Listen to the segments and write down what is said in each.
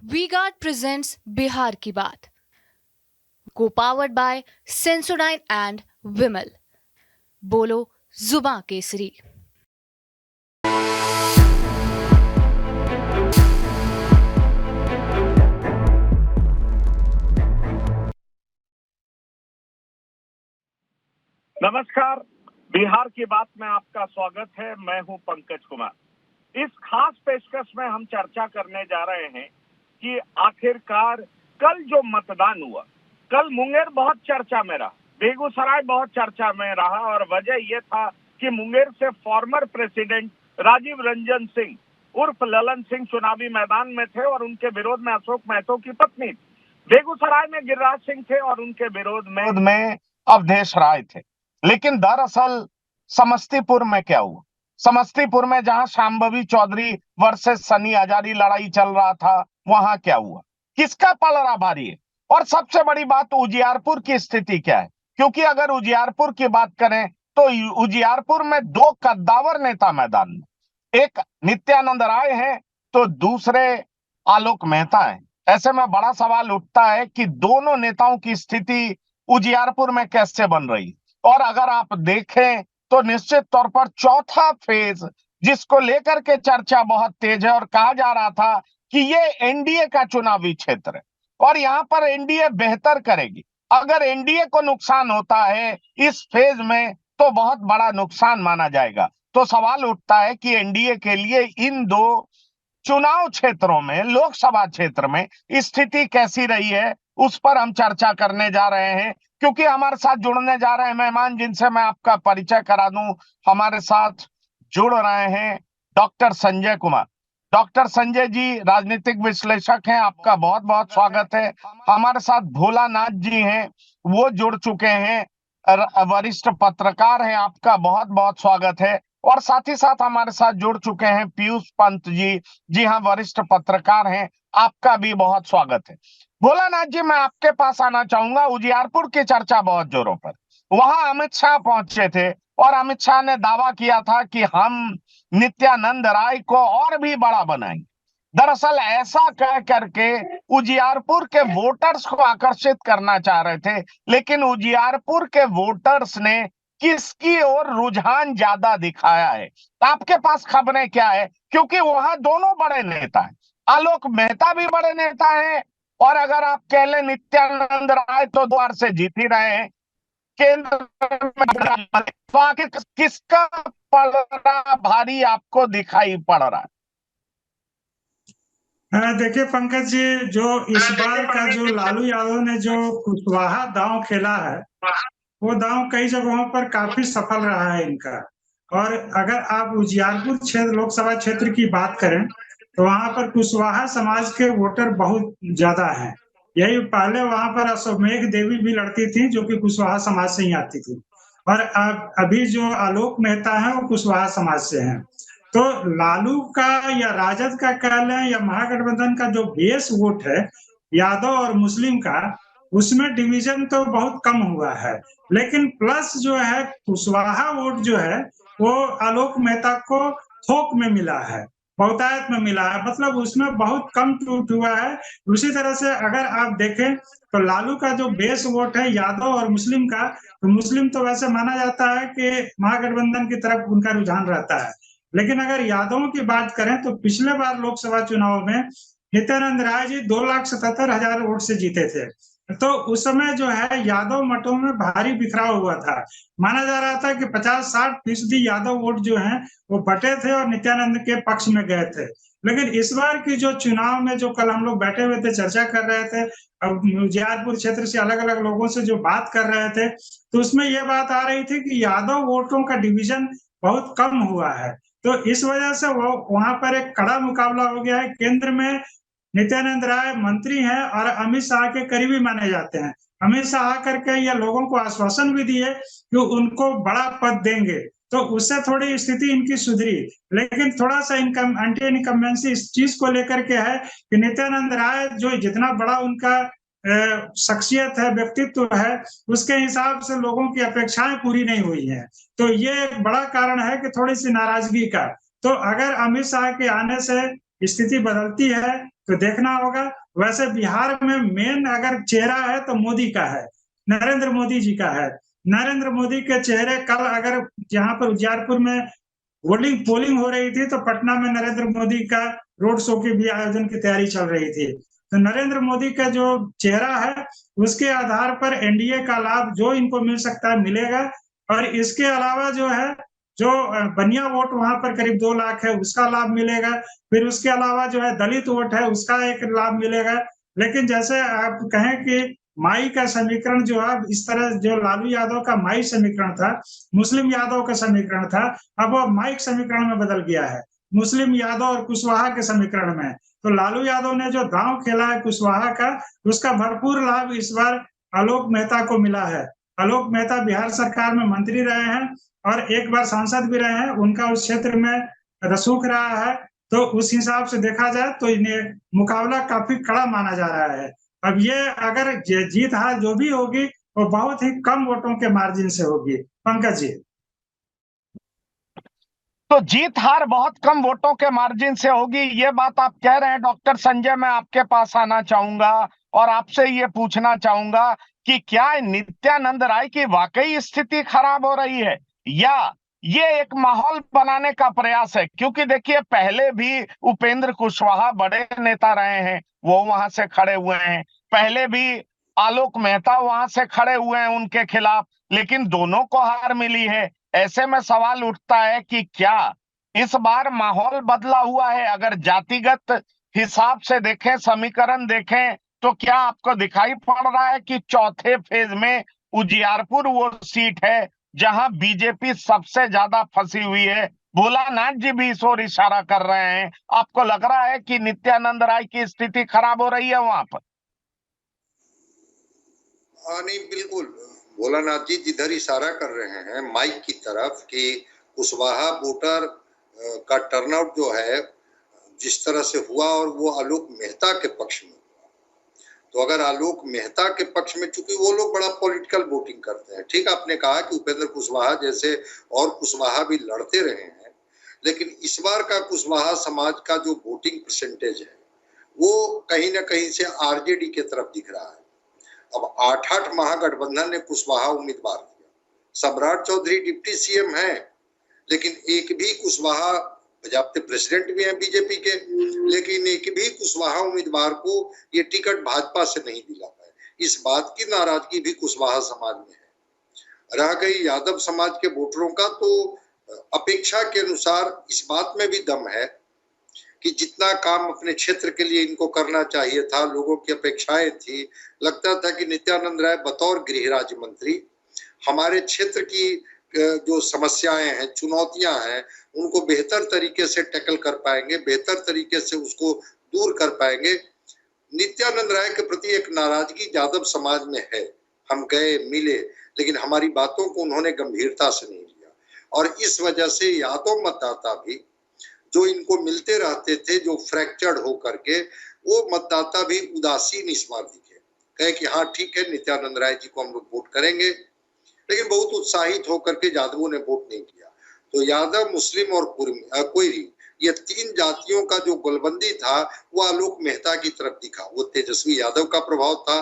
We guard presents Bihar की बात, को पावर्ड बाय सेंसोडाइन एंड विमल। बोलो जुबां केसरी। नमस्कार, बिहार की बात में आपका स्वागत है। मैं हूं पंकज कुमार। इस खास पेशकश में हम चर्चा करने जा रहे हैं कि आखिरकार कल जो मतदान हुआ, कल मुंगेर बहुत चर्चा में रहा, बेगूसराय बहुत चर्चा में रहा और वजह यह था कि मुंगेर से फॉर्मर प्रेसिडेंट राजीव रंजन सिंह उर्फ ललन सिंह चुनावी मैदान में थे और उनके विरोध में अशोक महतो की पत्नी। बेगूसराय में गिरिराज सिंह थे और उनके विरोध में अवधेश राय थे। लेकिन दरअसल समस्तीपुर में क्या हुआ? समस्तीपुर में जहां शांभवी चौधरी वर्सेस सनी हजारी लड़ाई चल रहा था, वहां क्या हुआ? किसका पलड़ा भारी है? और सबसे बड़ी बात, उजियारपुर की स्थिति क्या है? क्योंकि अगर उजियारपुर की बात करें तो उजियारपुर में दो कद्दावर नेता मैदान में, एक नित्यानंद राय है तो दूसरे आलोक मेहता है। ऐसे में बड़ा सवाल उठता है कि दोनों नेताओं की स्थिति उजियारपुर में कैसे बन रही। और अगर आप देखें तो निश्चित तौर पर चौथा फेज जिसको लेकर के चर्चा बहुत तेज है और कहा जा रहा था कि ये एनडीए का चुनावी क्षेत्र है और यहां पर एनडीए बेहतर करेगी। अगर एनडीए को नुकसान होता है इस फेज में तो बहुत बड़ा नुकसान माना जाएगा। तो सवाल उठता है कि एनडीए के लिए इन दो चुनाव क्षेत्रों में, लोकसभा क्षेत्र में स्थिति कैसी रही है, उस पर हम चर्चा करने जा रहे हैं। क्योंकि हमारे साथ जुड़ने जा रहे हैं मेहमान जिनसे मैं आपका परिचय करा दूं। हमारे साथ जुड़ रहे हैं डॉक्टर संजय कुमार। डॉक्टर संजय जी राजनीतिक विश्लेषक हैं, आपका बहुत बहुत स्वागत है। हमारे साथ भोलानाथ जी हैं, वो जुड़ चुके हैं, वरिष्ठ पत्रकार हैं, आपका बहुत बहुत स्वागत है। और साथ ही साथ हमारे साथ जुड़ चुके हैं पीयूष पंत जी। जी हाँ, वरिष्ठ पत्रकार हैं, आपका भी बहुत स्वागत है। भोलानाथ जी, मैं आपके पास आना चाहूंगा। उजियारपुर की चर्चा बहुत जोरों पर, वहां अमित शाह पहुंचे थे और अमित शाह ने दावा किया था कि हम नित्यानंद राय को और भी बड़ा बनाएंगे। दरअसल ऐसा कह करके उजियारपुर के वोटर्स को आकर्षित करना चाह रहे थे, लेकिन उजियारपुर के वोटर्स ने किसकी ओर रुझान ज्यादा दिखाया है? आपके पास खबरें क्या है? क्योंकि वहां दोनों बड़े नेता हैं, आलोक मेहता भी बड़े नेता हैं और अगर आप कह लें नित्यानंद राय तो 2 बार से जीत ही रहे हैं केंद्र में। तो आखिर किसका पलड़ा भारी आपको दिखाई पड़ रहा है? देखिए पंकज जी, जो इस बार का जो लालू यादव ने जो कुशवाहा दांव खेला है, वो दांव कई जगहों पर काफी सफल रहा है इनका। और अगर आप उजियारपुर क्षेत्र लोकसभा क्षेत्र की बात करें तो वहां पर कुशवाहा समाज के वोटर बहुत ज्यादा हैं। यही पहले वहां पर अश्वमेघ देवी भी लड़ती थी जो कि कुशवाहा समाज से ही आती थी, और अब अभी जो आलोक मेहता है वो कुशवाहा समाज से हैं। तो लालू का या राजद का कह लें या महागठबंधन का जो बेस वोट है यादव और मुस्लिम का, उसमें डिवीजन तो बहुत कम हुआ है, लेकिन प्लस जो है कुशवाहा वोट जो है वो आलोक मेहता को थोक में मिला है, बहुतायत में मिला है, मतलब उसमें बहुत कम टूट हुआ है। उसी तरह से अगर आप देखें तो लालू का जो बेस वोट है यादव और मुस्लिम का, तो मुस्लिम तो वैसे माना जाता है कि महागठबंधन की तरफ उनका रुझान रहता है, लेकिन अगर यादवों की बात करें तो पिछले बार लोकसभा चुनाव में नित्यानंद राय जी 2,77,000 वोट से जीते थे। तो उस समय जो है यादव मतों में भारी बिखराव हुआ था। माना जा रहा था कि 50-60% यादव वोट जो हैं वो बटे थे और नित्यानंद के पक्ष में गए थे। लेकिन इस बार की जो चुनाव में जो कल हम लोग बैठे हुए थे, चर्चा कर रहे थे, अब उजियारपुर क्षेत्र से अलग अलग लोगों से जो बात कर रहे थे, तो उसमें यह बात आ रही थी कि यादव वोटों का डिवीजन बहुत कम हुआ है। तो इस वजह से वो वहां पर एक कड़ा मुकाबला हो गया है। केंद्र में नित्यानंद राय मंत्री हैं और अमित शाह के करीबी माने जाते हैं। अमित शाह आकर के या लोगों को आश्वासन भी दिए कि उनको बड़ा पद देंगे, तो उससे थोड़ी स्थिति इनकी सुधरी। लेकिन थोड़ा सा इनकम एंटी इनकम्बेंसी इस चीज को लेकर के है कि नित्यानंद राय जो जितना बड़ा उनका शख्सियत है, व्यक्तित्व है, उसके हिसाब से लोगों की अपेक्षाएं पूरी नहीं हुई है। तो ये एक बड़ा कारण है कि थोड़ी सी नाराजगी का। तो अगर अमित शाह के आने से स्थिति बदलती है तो देखना होगा। वैसे बिहार में मेन अगर चेहरा है तो मोदी का है, नरेंद्र मोदी जी का है। नरेंद्र मोदी के चेहरे कल अगर जहाँ पर उजियारपुर में पोलिंग हो रही थी तो पटना में नरेंद्र मोदी का रोड शो की भी आयोजन की तैयारी चल रही थी। तो नरेंद्र मोदी का जो चेहरा है उसके आधार पर एनडीए का लाभ जो इनको मिल सकता है मिलेगा। और इसके अलावा जो है जो बनिया वोट वहां पर करीब 2 लाख है उसका लाभ मिलेगा। फिर उसके अलावा जो है दलित वोट है उसका एक लाभ मिलेगा। लेकिन जैसे आप कहें कि माई का समीकरण जो है इस तरह जो लालू यादव का माई समीकरण था, मुस्लिम यादव का समीकरण था, अब वो माइक समीकरण में बदल गया है, मुस्लिम यादव और कुशवाहा के समीकरण में। तो लालू यादव ने जो दांव खेला है कुशवाहा का, उसका भरपूर लाभ इस बार आलोक मेहता को मिला है। आलोक मेहता बिहार सरकार में मंत्री रहे हैं और एक बार सांसद भी रहे हैं, उनका उस क्षेत्र में रसूख रहा है। तो उस हिसाब से देखा जाए तो इन्हें मुकाबला काफी कड़ा माना जा रहा है। अब ये अगर जीत हार जो भी होगी वो बहुत ही कम वोटों के मार्जिन से होगी। पंकज जी। तो जीत हार बहुत कम वोटों के मार्जिन से होगी, ये बात आप कह रहे हैं। डॉक्टर संजय, मैं आपके पास आना चाहूंगा और आपसे ये पूछना चाहूंगा कि क्या नित्यानंद राय की वाकई स्थिति खराब हो रही है या ये एक माहौल बनाने का प्रयास है? क्योंकि देखिए, पहले भी उपेंद्र कुशवाहा बड़े नेता रहे हैं, वो वहां से खड़े हुए हैं। पहले भी आलोक मेहता वहां से खड़े हुए हैं उनके खिलाफ, लेकिन दोनों को हार मिली है। ऐसे में सवाल उठता है कि क्या इस बार माहौल बदला हुआ है? अगर जातिगत हिसाब से देखें, समीकरण देखें, तो क्या आपको दिखाई पड़ रहा है कि चौथे फेज में उजियारपुर वो सीट है जहां बीजेपी सबसे ज्यादा फंसी हुई है? भोलानाथ जी भी इस ओर इशारा कर रहे हैं। आपको लग रहा है कि नित्यानंद राय की स्थिति खराब हो रही है वहां पर? हाँ, नहीं, बिल्कुल भोलानाथ जी जिधर इशारा कर रहे हैं माइक की तरफ कि कुशवाहा वोटर का टर्नआउट जो है जिस तरह से हुआ और वो आलोक मेहता के पक्ष में हुआ, तो अगर आलोक मेहता के पक्ष में, चूंकि वो लोग बड़ा पॉलिटिकल वोटिंग करते हैं, ठीक आपने कहा कि उपेंद्र कुशवाहा जैसे और कुशवाहा भी लड़ते रहे हैं, लेकिन इस बार का कुशवाहा समाज का जो वोटिंग परसेंटेज है वो कहीं ना कहीं से आरजेडी के तरफ दिख रहा है। अब 8-8 महागठबंधन ने कुशवाहा उम्मीदवार दिया। सम्राट चौधरी डिप्टी सीएम है, लेकिन एक भी कुशवाहा, पंजाब के प्रेसिडेंट भी हैं बीजेपी के, लेकिन एक भी कुशवाहा उम्मीदवार को ये टिकट भाजपा से नहीं दिला पाए। इस बात की नाराजगी भी कुशवाहा समाज में है। रह गई यादव समाज के वोटरों का, तो अपेक्षा के अनुसार इस बात में भी दम है कि जितना काम अपने क्षेत्र के लिए इनको करना चाहिए था, लोगों की अपेक्षाएं थी, लगता था कि नित्यानंद राय बतौर गृह राज्य मंत्री हमारे क्षेत्र की जो समस्याएं हैं, चुनौतियां हैं, उनको बेहतर तरीके से टैकल कर पाएंगे, बेहतर तरीके से उसको दूर कर पाएंगे। नित्यानंद राय के प्रति एक नाराजगी यादव समाज में है। हम गए, मिले, लेकिन हमारी बातों को उन्होंने गंभीरता से नहीं लिया और इस वजह से यादव मतदाता भी जो इनको मिलते रहते थे, जो फ्रैक्चर्ड होकर के, वो मतदाता भी उदासीन इस बार दिखे, कहे कि हाँ ठीक है, नित्यानंद राय जी को हम लोग वोट करेंगे, लेकिन बहुत उत्साहित होकर के यादवों ने वोट नहीं किया। तो यादव, मुस्लिम और कोयरी, ये 3 जातियों का जो गोलबंदी था वो आलोक मेहता की तरफ दिखा। वो तेजस्वी यादव का प्रभाव था।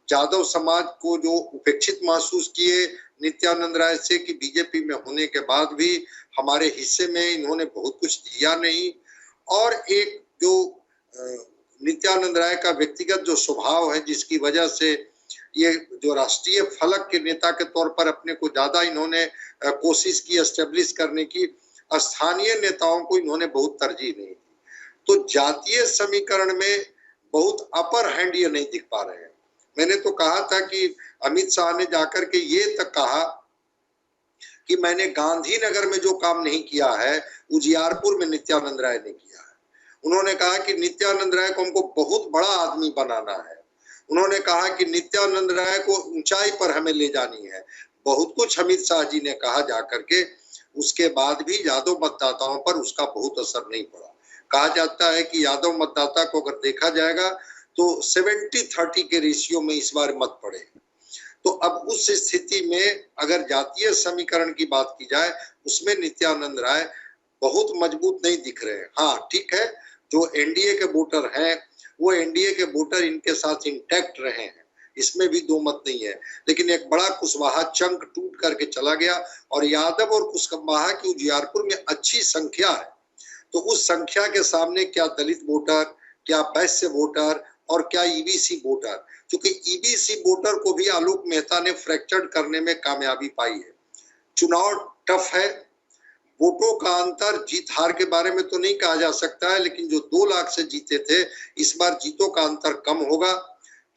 यादव समाज को जो उपेक्षित महसूस किए नित्यानंद राय से कि बीजेपी में होने के बाद भी हमारे हिस्से में इन्होंने बहुत कुछ दिया नहीं, और एक जो नित्यानंद राय का व्यक्तिगत जो स्वभाव है जिसकी वजह से ये जो राष्ट्रीय फलक के नेता के तौर पर अपने को ज्यादा इन्होंने कोशिश की एस्टेब्लिश करने की, स्थानीय नेताओं को इन्होंने बहुत तरजीह नहीं दी। तो जातीय समीकरण में बहुत अपर हैंड ये नहीं दिख पा रहे हैं। मैंने तो कहा था कि अमित शाह ने जाकर के ये तक कहा कि मैंने गांधीनगर में जो काम नहीं किया है उजियारपुर में नित्यानंद राय ने किया है। उन्होंने कहा कि नित्यानंद राय को हमको बहुत बड़ा आदमी बनाना है। उन्होंने कहा कि नित्यानंद राय को ऊंचाई पर हमें ले जानी है। बहुत कुछ अमित शाह जी ने कहा जाकर के, उसके बाद भी यादव मतदाताओं पर उसका बहुत असर नहीं पड़ा। कहा जाता है कि यादव मतदाता को अगर देखा जाएगा तो 70-30 के रेशियो में इस बार मत पड़े। तो अब उस स्थिति में अगर जातीय समीकरण की बात की जाए, उसमें नित्यानंद राय बहुत मजबूत नहीं दिख रहे हैं। हाँ ठीक है, जो एनडीए के वोटर हैं वो एनडीए के वोटर इनके साथ इंटैक्ट रहे हैं, इसमें भी दो मत नहीं है। लेकिन एक बड़ा कुशवाहा चंक टूट करके चला गया और यादव और कुशवाहा की उजियारपुर में अच्छी संख्या है, तो उस संख्या के सामने क्या दलित वोटर, क्या वैश्य वोटर और क्या ईबीसी वोटर, क्योंकि ईबीसी वोटर को भी आलोक मेहता ने फ्रैक्चर्ड करने में कामयाबी पाई है। चुनाव टफ है, वोटों का अंतर जीत हार के बारे में तो नहीं कहा जा सकता है, लेकिन जो 2 लाख से जीते थे इस बार जीतों का अंतर कम होगा।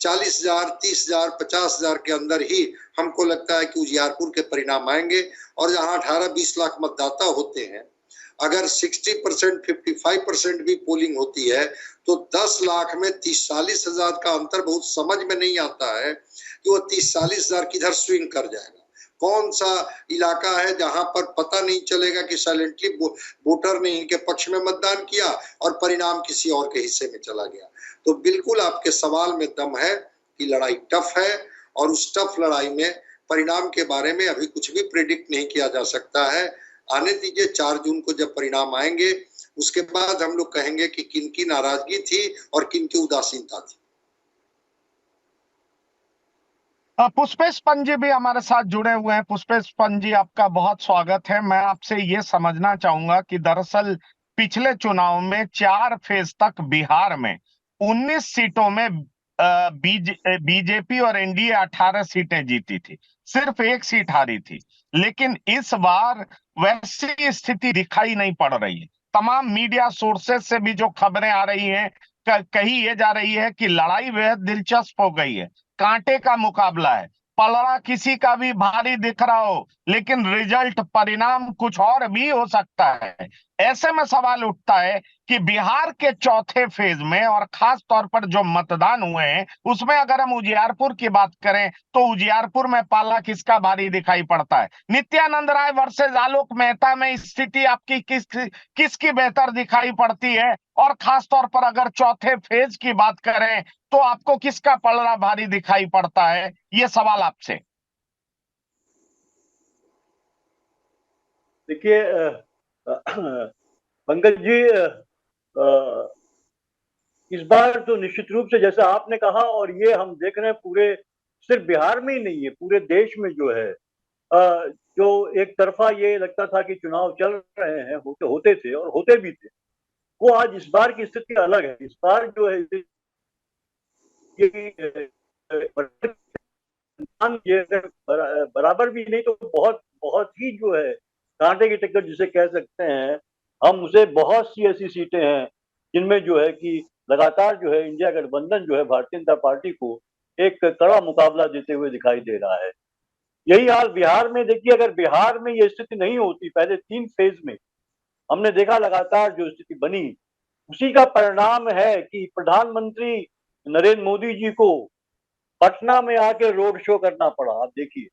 40,000, 30,000, 50,000 के अंदर ही हमको लगता है कि उजियारपुर के परिणाम आएंगे। और जहां 18-20 लाख मतदाता होते हैं, अगर 60%, 55% भी पोलिंग होती है तो 10 लाख में 30-40 हजार का अंतर बहुत समझ में नहीं आता है कि वो 30-40 हजार किधर स्विंग कर जाएगा। कौन सा इलाका है जहां पर पता नहीं चलेगा कि साइलेंटली वोटर ने इनके पक्ष में मतदान किया और परिणाम किसी और के हिस्से में चला गया। तो बिल्कुल आपके सवाल में दम है कि लड़ाई टफ है और उस टफ लड़ाई में परिणाम के बारे में अभी कुछ भी प्रेडिक्ट नहीं किया जा सकता है। आने दीजिए, 4 जून को जब परिणाम आएंगे उसके बाद हम लोग कहेंगे कि किनकी नाराजगी थी और किनकी उदासीनता थी। पुष्पेश पंजी भी हमारे साथ जुड़े हुए हैं। पुष्पेश पंजी, आपका बहुत स्वागत है। मैं आपसे ये समझना चाहूंगा कि दरअसल पिछले चुनाव में 4 फेज तक बिहार में 19 सीटों में बीजेपी और एनडीए 18 सीटें जीती थी, सिर्फ 1 सीट हारी थी। लेकिन इस बार वैसी स्थिति दिखाई नहीं पड़ रही है। तमाम मीडिया सोर्सेज से भी जो खबरें आ रही हैं, कही ये जा रही है कि लड़ाई बेहद दिलचस्प हो गई है, कांटे का मुकाबला है, पलड़ा किसी का भी भारी दिख रहा हो, लेकिन रिजल्ट, परिणाम कुछ और भी हो सकता है। ऐसे में सवाल उठता है कि बिहार के चौथे फेज में और खास तौर पर जो मतदान हुए हैं उसमें अगर हम उजियारपुर की बात करें तो उजियारपुर में पाला किसका भारी दिखाई पड़ता है? नित्यानंद राय वर्सेस आलोक मेहता में स्थिति आपकी किसकी बेहतर दिखाई पड़ती है? और खास तौर पर अगर चौथे फेज की बात करें तो आपको किसका पलड़ा भारी दिखाई पड़ता है? ये सवाल आपसे। देखिए पंकज जी, इस बार तो निश्चित रूप से जैसा आपने कहा, और ये हम देख रहे हैं पूरे, सिर्फ बिहार में ही नहीं है, पूरे देश में जो है जो एक तरफा ये लगता था कि चुनाव चल रहे हैं, होते थे और होते भी थे, वो आज इस बार की स्थिति अलग है। इस बार जो है ये बराबर भी नहीं तो बहुत बहुत ही जो है कांटे की टक्कर जिसे कह सकते हैं हम, उसे बहुत सी ऐसी सीटें हैं जिनमें जो है कि लगातार जो है इंडिया गठबंधन जो है भारतीय जनता पार्टी को एक कड़ा मुकाबला देते हुए दिखाई दे रहा है। यही हाल बिहार में। देखिए, अगर बिहार में ये स्थिति नहीं होती, पहले 3 फेज में हमने देखा लगातार जो स्थिति बनी, उसी का परिणाम है कि प्रधानमंत्री नरेंद्र मोदी जी को पटना में आके रोड शो करना पड़ा। आप देखिए,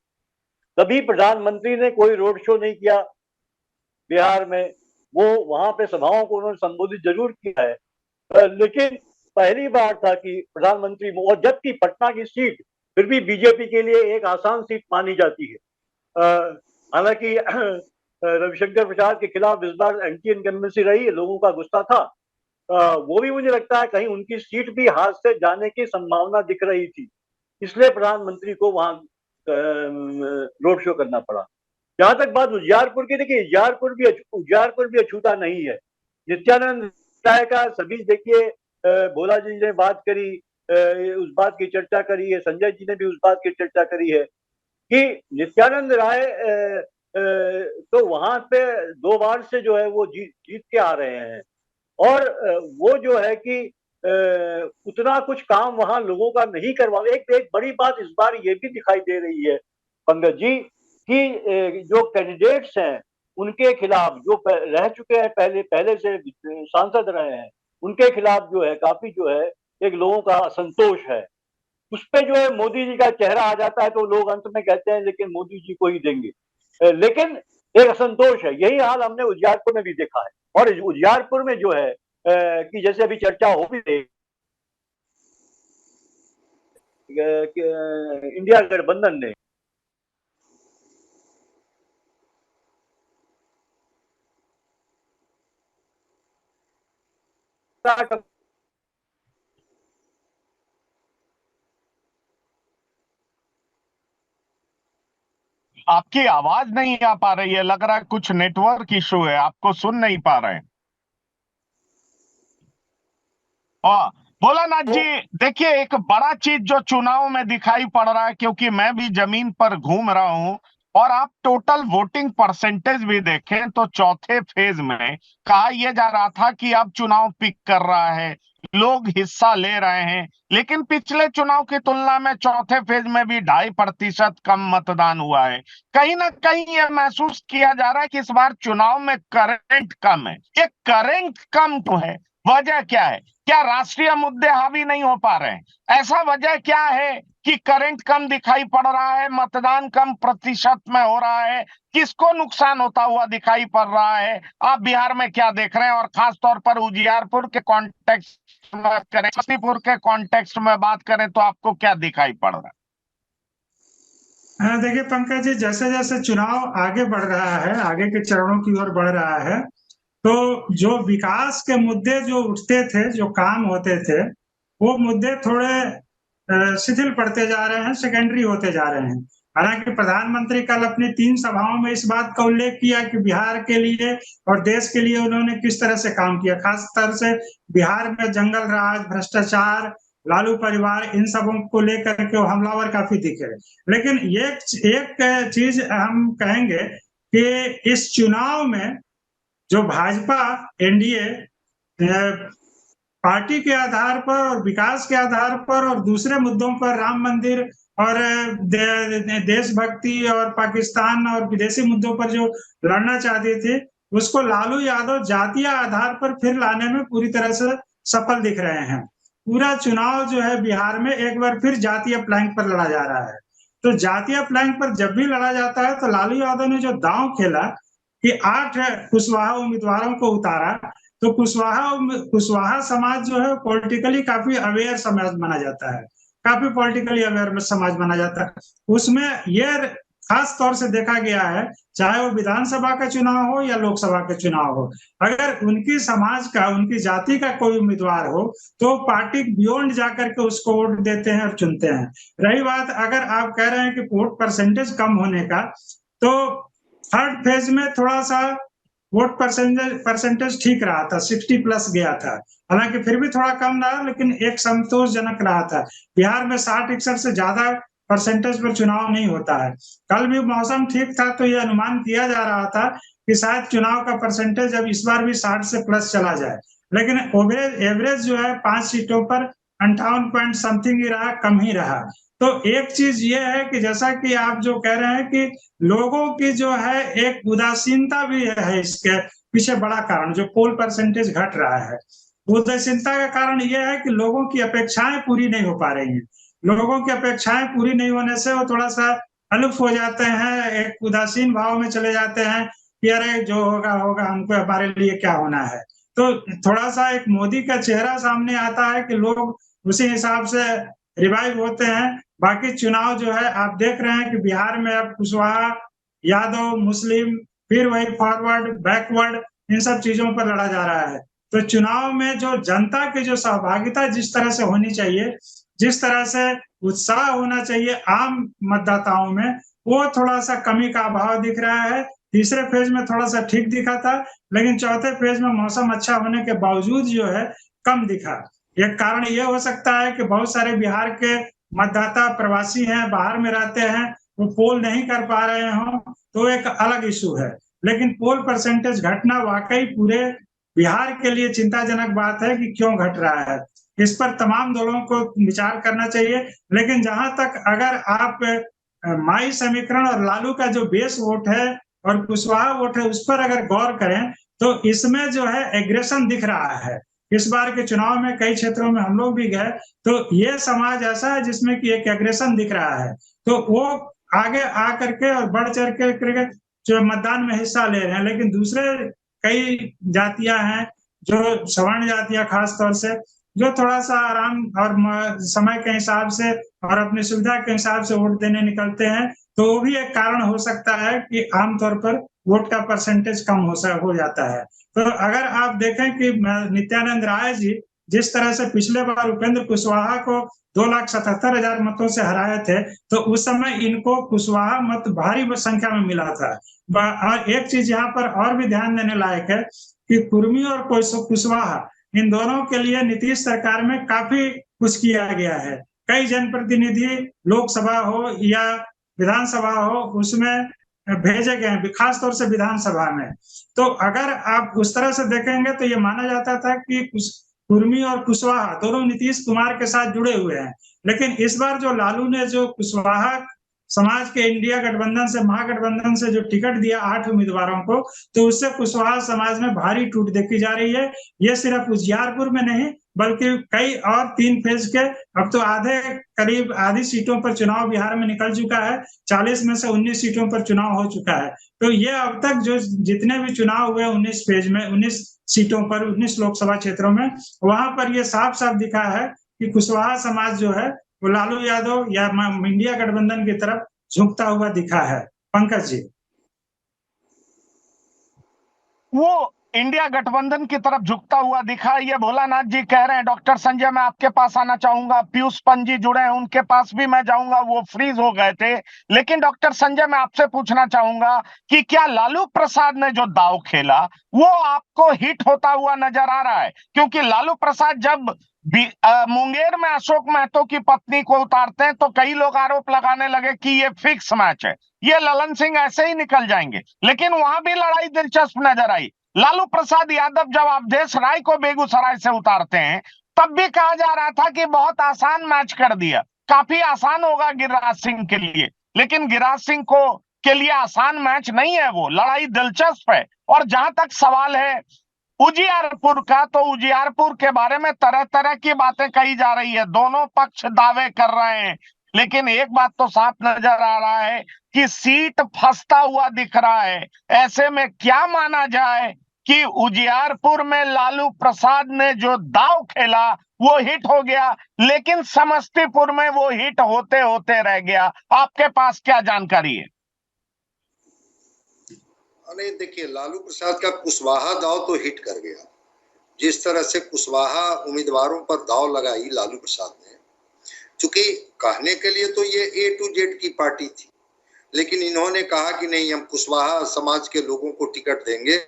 कभी प्रधानमंत्री ने कोई रोड शो नहीं किया बिहार में। वो वहां पे सभाओं को उन्होंने संबोधित जरूर किया है, लेकिन पहली बार था कि प्रधानमंत्री, और जबकि पटना की सीट फिर भी बीजेपी के लिए एक आसान सीट मानी जाती है। हालांकि रविशंकर प्रसाद के खिलाफ इस बार एंटी इनकम्बेंसी रही, लोगों का गुस्सा था। वो भी मुझे लगता है कहीं उनकी सीट भी हाथ से जाने की संभावना दिख रही थी, इसलिए प्रधानमंत्री को वहां रोड शो करना पड़ा। जहां तक बात उजियारपुर की, देखिए उजियारपुर भी अछूता नहीं है। नित्यानंद राय का सभी देखिए, भोला जी ने बात करी, उस बात की चर्चा करी है, संजय जी ने भी उस बात की चर्चा करी है कि नित्यानंद राय तो वहां पे 2 बार से जो है वो जीत के आ रहे हैं, और वो जो है कि उतना कुछ काम वहां लोगों का नहीं करवा। एक बड़ी बात इस बार ये भी दिखाई दे रही है पंकज जी कि जो कैंडिडेट्स हैं उनके खिलाफ, जो रह चुके हैं, पहले से सांसद रहे हैं, उनके खिलाफ जो है काफी जो है एक लोगों का असंतोष है। उस पे जो है मोदी जी का चेहरा आ जाता है तो लोग अंत में कहते हैं लेकिन मोदी जी को ही देंगे। लेकिन एक असंतोष है। यही हाल हमने उजियारपुर में भी देखा है। और उजियारपुर में जो है कि जैसे अभी चर्चा हो भी रही इंडिया गठबंधन ने आपकी आवाज नहीं आ पा रही है, लग रहा है कुछ नेटवर्क इशू है, आपको सुन नहीं पा रहे हैं। हाँ, भोलानाथ जी, देखिए एक बड़ा चीज जो चुनाव में दिखाई पड़ रहा है, क्योंकि मैं भी जमीन पर घूम रहा हूं, और आप टोटल वोटिंग परसेंटेज भी देखें तो चौथे फेज में कहा यह जा रहा था कि अब चुनाव पिक कर रहा है, लोग हिस्सा ले रहे हैं, लेकिन पिछले चुनाव की तुलना में चौथे फेज में भी 2.5% कम मतदान हुआ है। कहीं ना कहीं यह महसूस किया जा रहा है कि इस बार चुनाव में करंट कम है। ये करंट कम तो है, वजह क्या है? क्या राष्ट्रीय मुद्दे हावी नहीं हो पा रहे हैं? ऐसा वजह क्या है कि करंट कम दिखाई पड़ रहा है, मतदान कम प्रतिशत में हो रहा है? किसको नुकसान होता हुआ दिखाई पड़ रहा है? आप बिहार में क्या देख रहे हैं, और खास तौर पर उजियारपुर के कॉन्टेक्स्ट में करें, समस्तीपुर के कॉन्टेक्स्ट में बात करें तो आपको क्या दिखाई पड़ रहा है? देखिए पंकज जी, जैसे जैसे चुनाव आगे बढ़ रहा है, आगे के चरणों की ओर बढ़ रहा है, तो जो विकास के मुद्दे जो उठते थे, जो काम होते थे, वो मुद्दे थोड़े शिथिल पड़ते जा रहे हैं, सेकेंडरी होते जा रहे हैं। हालांकि प्रधानमंत्री कल अपनी 3 सभाओं में इस बात का उल्लेख किया कि बिहार के लिए और देश के लिए उन्होंने किस तरह से काम किया। खास तौर से बिहार में जंगल राज, भ्रष्टाचार, लालू परिवार, इन सबों को लेकर के वो हमलावर काफी दिखे। लेकिन एक चीज हम कहेंगे कि इस चुनाव में जो भाजपा एनडीए पार्टी के आधार पर और विकास के आधार पर और दूसरे मुद्दों पर, राम मंदिर और देशभक्ति और पाकिस्तान और विदेशी मुद्दों पर जो लड़ना चाहती थी, उसको लालू यादव जातीय आधार पर फिर लाने में पूरी तरह से सफल दिख रहे हैं। पूरा चुनाव जो है बिहार में एक बार फिर जातीय प्लैंक पर लड़ा जा रहा है। तो जातीय प्लैंक पर जब भी लड़ा जाता है तो लालू यादव ने जो दांव खेला कि 8 कुशवाहा उम्मीदवारों को उतारा, तो कुशवाहा समाज जो है पॉलिटिकली काफी अवेयर समाज माना जाता है, काफी पॉलिटिकली अवेयर समाज माना जाता है। उसमें यह खास तौर से देखा गया है, चाहे वो विधानसभा का चुनाव हो या लोकसभा का चुनाव हो, अगर उनकी समाज का, उनकी जाति का कोई उम्मीदवार हो तो पार्टी बियॉन्ड जाकर के उसको वोट देते हैं और चुनते हैं। रही बात अगर आप कह रहे हैं कि वोट परसेंटेज कम होने का, तो थर्ड फेज में थोड़ा सा वोट परसेंटेज ठीक रहा था, 60 प्लस गया था। हालांकि फिर भी थोड़ा कम रहा, लेकिन एक संतोषजनक रहा था। बिहार में 60-61 से ज्यादा परसेंटेज पर चुनाव नहीं होता है। कल भी मौसम ठीक था तो यह अनुमान किया जा रहा था कि शायद चुनाव का परसेंटेज अब इस बार भी 60 से प्लस चला जाए, लेकिन एवरेज जो है 5 सीटों पर 58 पॉइंट समथिंग ही रहा, कम ही रहा। तो एक चीज ये है कि जैसा कि आप जो कह रहे हैं कि लोगों की जो है एक उदासीनता भी है, इसके पीछे बड़ा कारण जो पोल परसेंटेज घट रहा है। उदासीनता का कारण यह है कि लोगों की अपेक्षाएं पूरी नहीं हो पा रही हैं। लोगों की अपेक्षाएं पूरी नहीं होने से वो थोड़ा सा अलुफ हो जाते हैं, एक उदासीन भाव में चले जाते हैं कि अरे जो होगा होगा, हमको हमारे लिए क्या होना है। तो थोड़ा सा एक मोदी का चेहरा सामने आता है कि लोग उसी हिसाब से रिवाइव होते हैं। बाकी चुनाव जो है आप देख रहे हैं कि बिहार में अब कुशवाहा, यादव, मुस्लिम, फिर वही फॉरवर्ड, बैकवर्ड, इन सब चीजों पर लड़ा जा रहा है। तो चुनाव में जो जनता की जो सहभागिता जिस तरह से होनी चाहिए, जिस तरह से उत्साह होना चाहिए आम मतदाताओं में, वो थोड़ा सा कमी का अभाव दिख रहा है। तीसरे फेज में थोड़ा सा ठीक दिखा था, लेकिन चौथे फेज में मौसम अच्छा होने के बावजूद जो है कम दिखा। एक कारण यह हो सकता है कि बहुत सारे बिहार के मतदाता प्रवासी हैं, बाहर में रहते हैं, वो पोल नहीं कर पा रहे हों, तो एक अलग इशू है। लेकिन पोल परसेंटेज घटना वाकई पूरे बिहार के लिए चिंताजनक बात है कि क्यों घट रहा है। इस पर तमाम दलों को विचार करना चाहिए। लेकिन जहां तक अगर आप माई समीकरण और लालू का जो बेस वोट है और कुशवाहा वोट है उस पर अगर गौर करें, तो इसमें जो है एग्रेशन दिख रहा है। इस बार के चुनाव में कई क्षेत्रों में हम लोग भी गए, तो ये समाज ऐसा है जिसमें कि एक एग्रेशन दिख रहा है, तो वो आगे आ करके और बढ़ चढ़ के जो मतदान में हिस्सा ले रहे हैं। लेकिन दूसरे कई जातियां हैं, जो सवर्ण जातियां खास तौर से, जो थोड़ा सा आराम और समय के हिसाब से और अपनी सुविधा के हिसाब से वोट देने निकलते हैं, तो वो भी एक कारण हो सकता है कि आमतौर पर वोट का परसेंटेज कम हो जाता है। तो अगर आप देखें कि नित्यानंद राय जी जिस तरह से पिछले बार उपेंद्र कुशवाहा को 2,77,000 मतों से हराए थे, तो उस समय इनको कुशवाहा मत भारी संख्या में मिला था। और एक चीज यहाँ पर और भी ध्यान देने लायक है कि कुर्मी और कुशवाहा इन दोनों के लिए नीतीश सरकार में काफी कुछ किया गया है। कई जनप्रतिनिधि लोकसभा हो या विधानसभा हो उसमें भेजे गए हैं, खास तौर से विधानसभा में। तो अगर आप उस तरह से देखेंगे तो ये माना जाता था कि कुर्मी और कुशवाहा दोनों नीतीश कुमार के साथ जुड़े हुए हैं, लेकिन इस बार जो लालू ने जो कुशवाहा समाज के इंडिया गठबंधन से महागठबंधन से जो टिकट दिया 8 उम्मीदवारों को, तो उससे कुशवाहा समाज में भारी टूट देखी जा रही है। ये सिर्फ उजियारपुर में नहीं बल्कि कई और 3 फेज के अब तो करीब आधी सीटों पर चुनाव बिहार में निकल चुका है। 40 में से 19 सीटों पर चुनाव हो चुका है। तो ये अब तक जो जितने भी चुनाव हुए 19 फेज में 19 सीटों पर 19 लोकसभा क्षेत्रों में, वहां पर ये साफ साफ दिखा है कि कुशवाहा समाज जो है वो लालू यादव या इंडिया गठबंधन की तरफ झुकता हुआ दिखा है। पंकज जी, वो इंडिया गठबंधन की तरफ झुकता हुआ दिखा, ये भोलानाथ जी कह रहे हैं। डॉक्टर संजय, मैं आपके पास आना चाहूंगा। पीयूष पंत जी जुड़े हैं, उनके पास भी मैं जाऊंगा, वो फ्रीज हो गए थे। लेकिन डॉक्टर संजय, मैं आपसे पूछना चाहूंगा कि क्या लालू प्रसाद ने जो दांव खेला वो आपको हिट होता हुआ नजर आ रहा है? क्योंकि लालू प्रसाद जब मुंगेर में अशोक महतो की पत्नी को उतारते हैं तो कई लोग आरोप लगाने लगे कि ये फिक्स मैच है, ये ललन सिंह ऐसे ही निकल जाएंगे। लेकिन वहां भी लड़ाई दिलचस्प नजर आई। लालू प्रसाद यादव जब अवधेश राय को बेगूसराय से उतारते हैं तब भी कहा जा रहा था कि बहुत आसान मैच कर दिया, काफी आसान होगा गिरिराज सिंह के लिए। लेकिन गिरिराज सिंह को के लिए आसान मैच नहीं है, वो लड़ाई दिलचस्प है। और जहां तक सवाल है उजियारपुर का, तो उजियारपुर के बारे में तरह तरह की बातें कही जा रही है, दोनों पक्ष दावे कर रहे हैं। लेकिन एक बात तो साफ नजर आ रहा है कि सीट फंसता हुआ दिख रहा है। ऐसे में क्या माना जाए कि उजियारपुर में लालू प्रसाद ने जो दांव खेला वो हिट हो गया, लेकिन समस्तीपुर में वो हिट होते होते रह गया। आपके पास क्या जानकारी है? अरे देखिए, लालू प्रसाद का कुशवाहा दांव तो हिट कर गया। जिस तरह से कुशवाहा उम्मीदवारों पर दांव लगाई लालू प्रसाद ने, चूंकि कहने के लिए तो ये A to Z की पार्टी थी, लेकिन इन्होंने कहा कि नहीं, हम कुशवाहा समाज के लोगों को टिकट देंगे,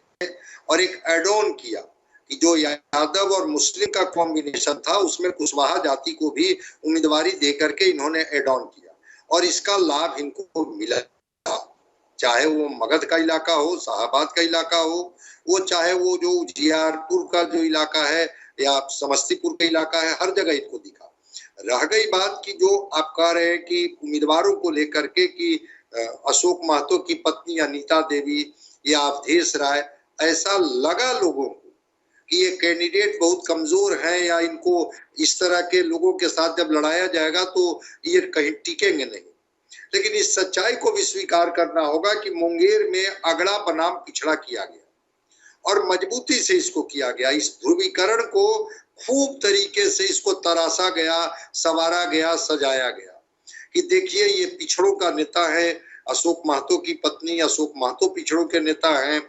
और एक एड ऑन किया कि जो यादव और मुस्लिम का कॉम्बिनेशन था उसमें कुशवाहा जाति को भी उम्मीदवारी दे करके इन्होंने एड ऑन किया, और इसका लाभ इनको मिला। चाहे वो मगध का इलाका हो, शाहबाद का इलाका हो, वो चाहे वो जो उजियारपुर का जो इलाका है या समस्तीपुर का इलाका है, हर जगह इनको दिखा। रह गई बात कि जो आप कह रहे हैं कि उम्मीदवारों को लेकर के कि अशोक महतो की पत्नी अनीता देवी या अवधेश राय, ऐसा लगा लोगों को कि ये कैंडिडेट बहुत कमजोर हैं या इनको इस तरह के लोगों के साथ जब लड़ाया जाएगा तो ये कहीं टिकेंगे नहीं। लेकिन इस सच्चाई को भी स्वीकार करना होगा कि मुंगेर में अगड़ा बनाम पिछड़ा किया गया और मजबूती से इसको किया गया। इस ध्रुवीकरण को खूब तरीके से इसको तराशा गया, संवारा गया, सजाया गया कि देखिए ये पिछड़ों का नेता है, अशोक महतो की पत्नी अशोक महतो पिछड़ों के नेता हैं,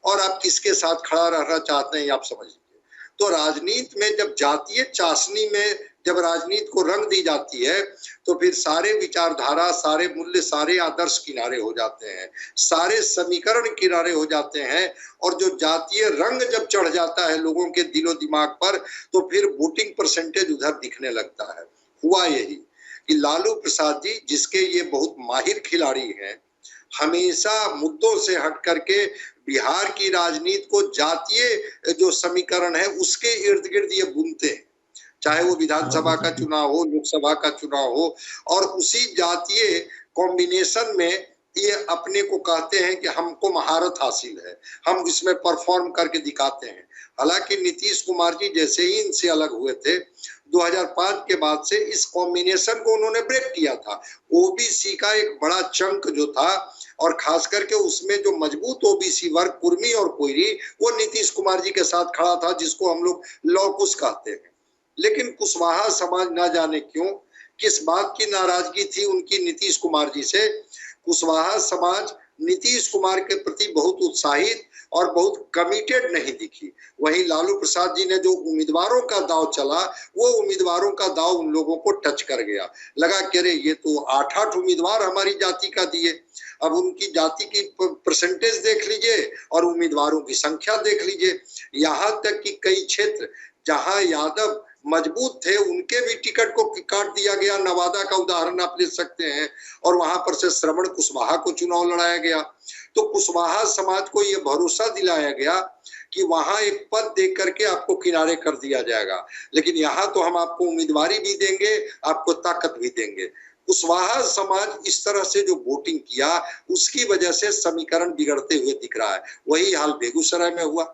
और आप किसके साथ खड़ा रहना चाहते हैं आप समझ लीजिए। तो राजनीति में जब जातीय चाशनी में जब राजनीति को रंग दी जाती है तो फिर सारे विचारधारा, सारे मूल्य, सारे आदर्श किनारे हो जाते हैं, सारे समीकरण किनारे हो जाते हैं, और जो जातीय रंग जब चढ़ जाता है लोगों के दिलो दिमाग पर तो फिर वोटिंग परसेंटेज उधर दिखने लगता है। हुआ यही कि लालू प्रसाद जी, जिसके ये बहुत माहिर खिलाड़ी हैं, हमेशा मुद्दों से हट करके बिहार की राजनीति को जातीय जो समीकरण है उसके इर्द गिर्द ये बुनते हैं, चाहे वो विधानसभा का चुनाव हो, लोकसभा का चुनाव हो, और उसी जातीय कॉम्बिनेशन में ये अपने को कहते हैं कि हमको महारत हासिल है, हम इसमें परफॉर्म करके दिखाते हैं। हालांकि नीतीश कुमार जी जैसे ही इनसे अलग हुए थे 2005 के बाद से इस कॉम्बिनेशन को उन्होंने ब्रेक किया था। ओबीसी का एक बड़ा चंक जो था और खास करके उसमें जो मजबूत ओबीसी वर्ग कुर्मी और कोयरी, वो नीतीश कुमार जी के साथ खड़ा था, जिसको हम लोग लौकुश कहते हैं। लेकिन कुशवाहा समाज ना जाने क्यों किस बात की नाराजगी थी उनकी नीतीश कुमार जी से। कुशवाहा समाज नीतीश कुमार के प्रति बहुत उत्साहित और बहुत कमिटेड नहीं दिखी। वहीं लालू प्रसाद जी ने जो उम्मीदवारों का दाव चला, वो उम्मीदवारों का दाव उन लोगों को टच कर गया। लगा कि अरे ये तो 8-8 उम्मीदवार हमारी जाति का दिए, अब उनकी जाति की परसेंटेज देख लीजिए और उम्मीदवारों की संख्या देख लीजिए। यहाँ तक कि कई क्षेत्र जहां यादव मजबूत थे उनके भी टिकट को काट दिया गया। नवादा का उदाहरण आप ले सकते हैं, और वहां पर से श्रवण कुशवाहा को चुनाव लड़ाया गया। तो कुशवाहा समाज को यह भरोसा दिलाया गया कि वहां एक पद दे करके आपको किनारे कर दिया जाएगा, लेकिन यहाँ तो हम आपको उम्मीदवारी भी देंगे, आपको ताकत भी देंगे। कुशवाहा समाज इस तरह से जो वोटिंग किया उसकी वजह से समीकरण बिगड़ते हुए दिख रहा है। वही हाल बेगूसराय में हुआ।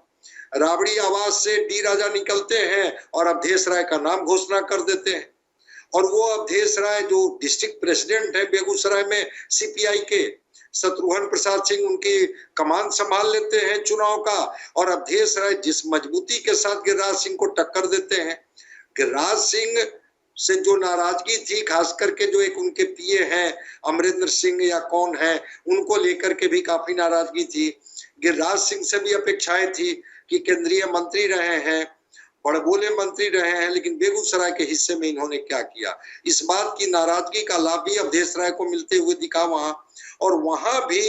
राबड़ी आवाज से डी राजा निकलते हैं और अवधेश राय का नाम घोषणा कर देते हैं, और वो अवधेश राय जो डिस्ट्रिक्ट प्रेसिडेंट है बेगूसराय में सीपीआई के, शत्रुघ्न प्रसाद सिंह उनकी कमान संभाल लेते हैं चुनाव का, और अवधेश राय जिस मजबूती के साथ गिरिराज सिंह को टक्कर देते हैं। गिरिराज सिंह से जो नाराजगी थी, खास करके जो एक उनके पीए हैं अमरिंदर सिंह या कौन है, उनको लेकर के भी काफी नाराजगी थी। गिरिराज सिंह से भी अपेक्षाएं थी कि केंद्रीय मंत्री रहे हैं, बड़बोले मंत्री रहे हैं, लेकिन बेगूसराय के हिस्से में इन्होंने क्या किया, इस बात की नाराजगी का लाभ भी अवधेश राय को मिलते हुए दिखा वहां। और वहां भी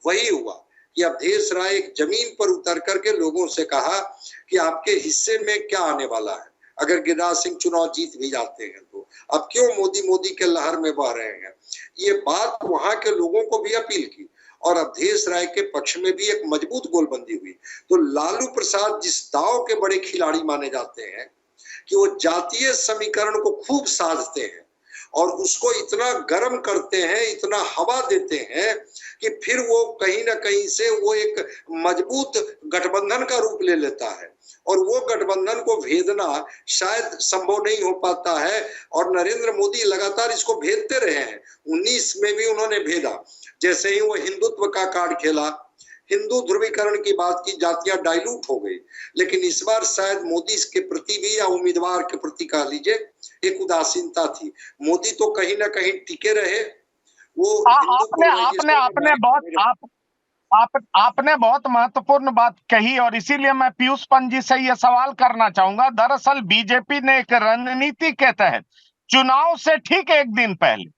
वही हुआ कि अवधेश राय एक जमीन पर उतर करके लोगों से कहा कि आपके हिस्से में क्या आने वाला है अगर गिरिराज सिंह चुनाव जीत भी जाते हैं तो, अब क्यों मोदी मोदी के लहर में बह रहे हैं। ये बात वहां के लोगों को भी अपील की, और अवधेश राय के पक्ष में भी एक मजबूत गोलबंदी हुई। तो लालू प्रसाद जिस दाव के बड़े खिलाड़ी माने जाते हैं कि वो जातीय समीकरण को खूब साधते हैं और उसको इतना गर्म करते हैं, इतना हवा देते हैं कि फिर वो कहीं ना कहीं से वो एक मजबूत गठबंधन का रूप ले लेता है, और वो गठबंधन को भेदना शायद संभव नहीं हो पाता है। और नरेंद्र मोदी लगातार इसको भेदते रहे हैं। 19 में भी उन्होंने भेदा, जैसे ही वो हिंदुत्व का कार्ड खेला, हिंदू ध्रुवीकरण की बात की, जातियां डाइल्यूट हो गई। लेकिन इस बार शायद मोदी के प्रति भी या उम्मीदवार के प्रति कह लीजिए एक उदासीनता थी। मोदी तो कहीं ना कहीं टिके रहे। वो आपने बहुत महत्वपूर्ण बात कही, और इसीलिए मैं पीयूष पंत जी से यह सवाल करना चाहूंगा। दरअसल बीजेपी ने एक रणनीति के तहत चुनाव से ठीक एक दिन पहले,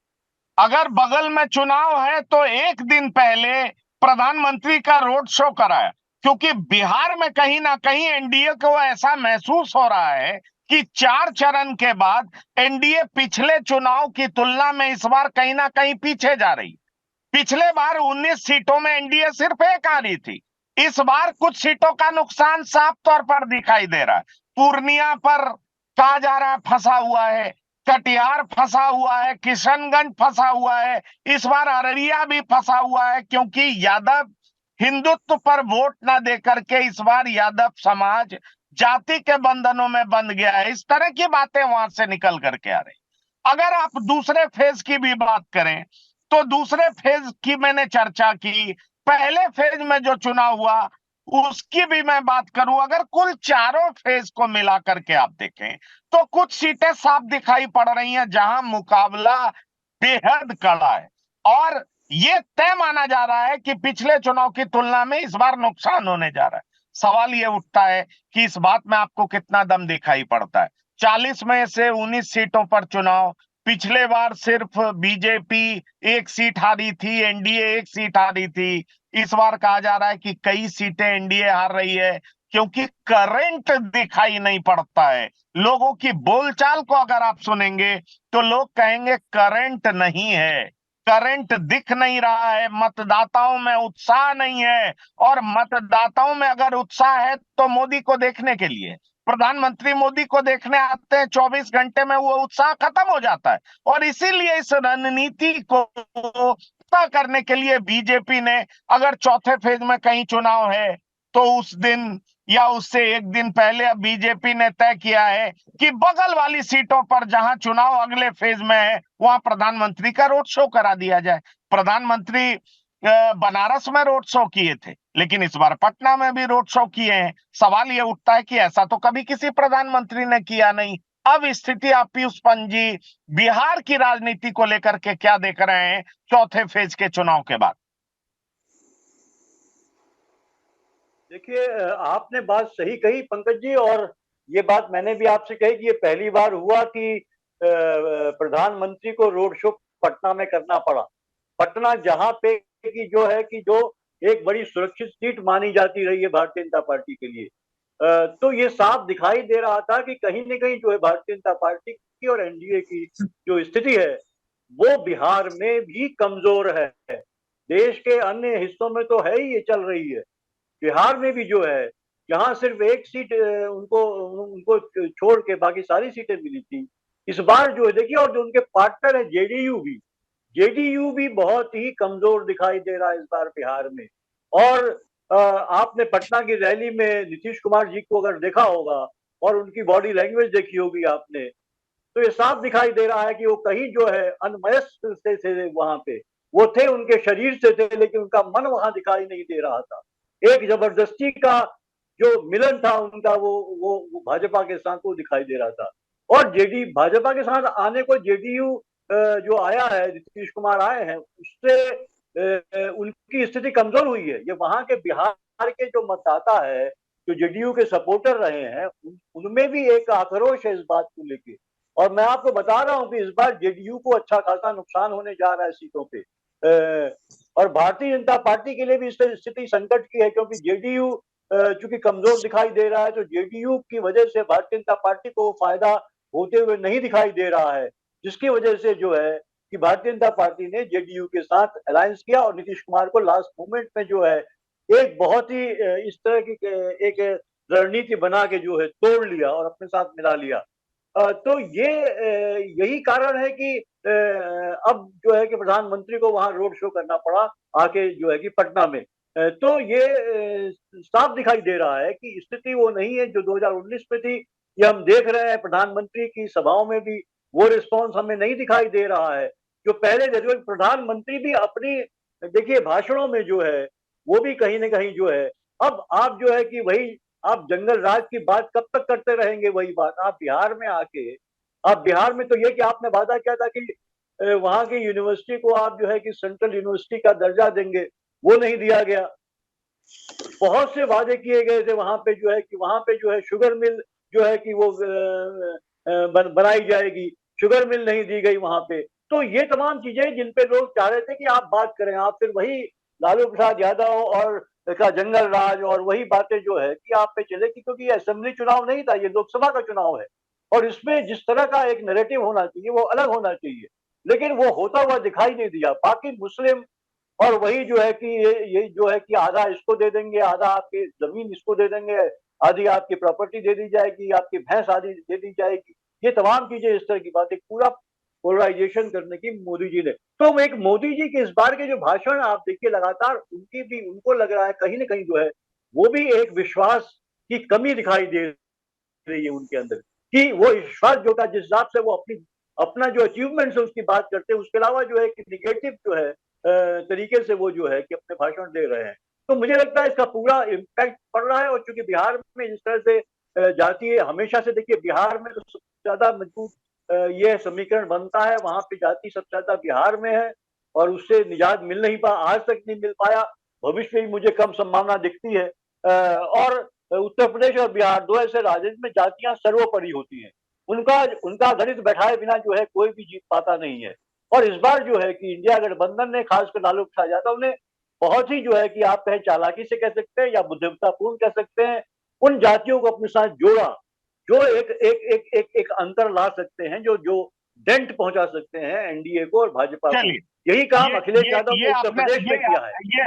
अगर बगल में चुनाव है तो एक दिन पहले प्रधानमंत्री का रोड शो कराया, क्योंकि बिहार में कहीं ना कहीं एनडीए को ऐसा महसूस हो रहा है कि 4 चरण के बाद एनडीए पिछले चुनाव की तुलना में इस बार कहीं ना कहीं पीछे जा रही। पिछले बार 19 सीटों में एनडीए सिर्फ एक आ रही थी, इस बार कुछ सीटों का नुकसान साफ तौर पर दिखाई दे रहा है। पूर्णिया पर कहा जा रहा है फंसा हुआ है, कटिहार फंसा हुआ है, किशनगंज फंसा हुआ है, इस बार अररिया भी फंसा हुआ है, क्योंकि यादव हिंदुत्व पर वोट ना देकर के इस बार यादव समाज जाति के बंधनों में बंध गया है। इस तरह की बातें वहां से निकल करके आ रही। अगर आप दूसरे फेज की भी बात करें तो दूसरे फेज की मैंने चर्चा की, पहले फेज में जो चुनाव हुआ उसकी भी मैं बात करूं। अगर कुल चारों फेज को मिला करके आप देखें तो कुछ सीटें साफ दिखाई पड़ रही हैं जहां मुकाबला बेहद कड़ा है, और ये तय माना जा रहा है कि पिछले चुनाव की तुलना में इस बार नुकसान होने जा रहा है। सवाल ये उठता है कि इस बात में आपको कितना दम दिखाई पड़ता है। 40 में से 19 सीटों पर चुनाव, पिछले बार सिर्फ बीजेपी एक सीट हारी थी, एनडीए एक सीट हारी थी। इस बार कहा जा रहा है कि कई सीटें एनडीए हार रही है क्योंकि करंट दिखाई नहीं पड़ता है। लोगों की बोलचाल को अगर आप सुनेंगे तो लोग कहेंगे करंट नहीं है, करंट दिख नहीं रहा है, मतदाताओं में उत्साह नहीं है। और मतदाताओं में अगर उत्साह है तो मोदी को देखने के लिए, प्रधानमंत्री मोदी को देखने आते हैं, 24 घंटे में वो उत्साह खत्म हो जाता है। और इसीलिए इस रणनीति को तय करने के लिए बीजेपी ने, अगर चौथे फेज में कहीं चुनाव है तो उस दिन या उससे एक दिन पहले अब बीजेपी ने तय किया है कि बगल वाली सीटों पर जहां चुनाव अगले फेज में है वहां प्रधानमंत्री का रोड शो करा दिया जाए। प्रधानमंत्री बनारस में रोड शो किए थे, लेकिन इस बार पटना में भी रोड शो किए हैं। सवाल ये उठता है कि ऐसा तो कभी किसी प्रधानमंत्री ने किया नहीं। अब स्थिति आप पीयूष पंत जी बिहार की राजनीति को लेकर के क्या देख रहे हैं चौथे फेज के चुनाव के बाद? देखिए, आपने बात सही कही पंकज जी, और ये बात मैंने भी आपसे कही कि ये पहली बार हुआ कि प्रधानमंत्री को रोड शो पटना में करना पड़ा। पटना जहां पे कि जो है कि जो एक बड़ी सुरक्षित सीट मानी जाती रही है भारतीय जनता पार्टी के लिए, तो ये साफ दिखाई दे रहा था कि कहीं न कहीं जो है भारतीय जनता पार्टी की और एनडीए की जो स्थिति है वो बिहार में भी कमजोर है। देश के अन्य हिस्सों में तो है ही, ये चल रही है, बिहार में भी जो है, जहां सिर्फ एक सीट उनको उनको छोड़ के बाकी सारी सीटें मिली थी, इस बार जो है देखिए, और जो उनके पार्टनर है जेडीयू भी बहुत ही कमजोर दिखाई दे रहा है इस बार बिहार में। और आपने पटना की रैली में नीतीश कुमार जी को अगर देखा होगा और उनकी बॉडी लैंग्वेज देखी होगी आपने, तो ये साफ दिखाई दे रहा है कि वो कहीं जो है अनमयस्क से थे वहां पे, वो थे उनके शरीर से थे लेकिन उनका मन वहां दिखाई नहीं दे रहा था। एक जबरदस्ती का जो मिलन था उनका वो भाजपा के साथ वो दिखाई दे रहा था। और भाजपा के साथ आने को जेडीयू जो आया है, नीतीश कुमार आए हैं, उससे उनकी स्थिति कमजोर हुई है। ये वहां के बिहार के जो मतदाता है, जो जेडीयू के सपोर्टर रहे हैं, उनमें भी एक आक्रोश है इस बात को लेके। और मैं आपको बता रहा हूं कि इस बार जेडीयू को अच्छा खासा नुकसान होने जा रहा है सीटों पे। और भारतीय जनता पार्टी के लिए भी स्थिति संकट की है, क्योंकि जेडीयू चूंकि कमजोर दिखाई दे रहा है, तो जेडीयू की वजह से भारतीय जनता पार्टी को फायदा होते हुए नहीं दिखाई दे रहा है, जिसकी वजह से जो है कि भारतीय जनता पार्टी ने जेडीयू के साथ अलायंस किया और नीतीश कुमार को लास्ट मोमेंट में जो है एक बहुत ही इस तरह की एक रणनीति बना के जो है तोड़ लिया और अपने साथ मिला लिया। तो ये यही कारण है कि अब जो है कि प्रधानमंत्री को वहां रोड शो करना पड़ा आके जो है कि पटना में। तो ये साफ दिखाई दे रहा है कि स्थिति वो नहीं है जो 2019 में थी। ये हम देख रहे हैं प्रधानमंत्री की सभाओं में भी वो रिस्पॉन्स हमें नहीं दिखाई दे रहा है जो पहले जैसे प्रधानमंत्री भी अपनी देखिए भाषणों में जो है वो भी कहीं ना कहीं जो है, अब आप जो है कि वही आप जंगल राज की बात कब तक करते रहेंगे? वही बात आप बिहार में आके, आप बिहार में तो ये कि आपने वादा किया था कि वहां की यूनिवर्सिटी को आप जो है कि सेंट्रल यूनिवर्सिटी का दर्जा देंगे, वो नहीं दिया गया। बहुत से वादे किए गए थे वहां पे जो है कि वहां पे जो है शुगर मिल जो है कि वो बनाई जाएगी, शुगर मिल नहीं दी गई वहां पे। तो ये तमाम चीजें जिन पे लोग चाह रहे थे कि आप बात करें, आप फिर वही लालू प्रसाद यादव और का जंगल राज और वही बातें जो है कि आप पे चले, क्योंकि ये असेंबली चुनाव नहीं था, ये लोकसभा का चुनाव है और इसमें जिस तरह का एक नैरेटिव होना चाहिए वो अलग होना चाहिए, लेकिन वो होता हुआ दिखाई नहीं दिया। बाकी मुस्लिम और वही जो है कि ये जो है कि आधा इसको दे देंगे, आधा आपकी जमीन इसको दे देंगे, आधी आपकी प्रॉपर्टी दे दी जाएगी, आपकी भैंस आदि दे दी जाएगी, ये तमाम चीजें इस तरह की बातें पूरा पोलराइजेशन करने की मोदी जी ने। तो एक मोदी जी के इस बार के जो भाषण आप देखिए लगातार उनकी भी, उनको लग रहा है कहीं ना कहीं जो है वो भी एक विश्वास की कमी दिखाई दे रही है उनके अंदर, कि वो विश्वास जो था जिस हिसाब से वो अपना जो अचीवमेंट है उसकी बात करते हैं, उसके अलावा जो है कि निगेटिव जो है तरीके से वो जो है कि अपने भाषण दे रहे हैं। तो मुझे लगता है इसका पूरा इम्पैक्ट पड़ रहा है। और चूंकि बिहार में जिस तरह से जातीय हमेशा से देखिए बिहार में तो सबसे ज्यादा मजबूत ये समीकरण बनता है, वहां पे जाति सबसे ज्यादा बिहार में है और उससे निजात मिल नहीं पा, आज तक नहीं मिल पाया, भविष्य में भी मुझे कम संभावना दिखती है। और उत्तर प्रदेश और बिहार दो ऐसे राज्य में जातियां सर्वोपरि होती हैं, उनका उनका गणित बैठाए बिना जो है कोई भी जीत पाता नहीं है। और इस बार जो है कि इंडिया गठबंधन ने, खासकर लालू प्रसाद यादव ने बहुत ही जो है कि आप कहें चालाकी से कह सकते हैं या बुद्धिमत्तापूर्ण कह सकते हैं, उन जातियों को अपने साथ जोड़ा जो एक अंतर ला सकते हैं, जो जो डेंट पहुंचा सकते हैं एनडीए को और भाजपा को। यही काम अखिलेश यादव ने उत्तर प्रदेश में किया है। ये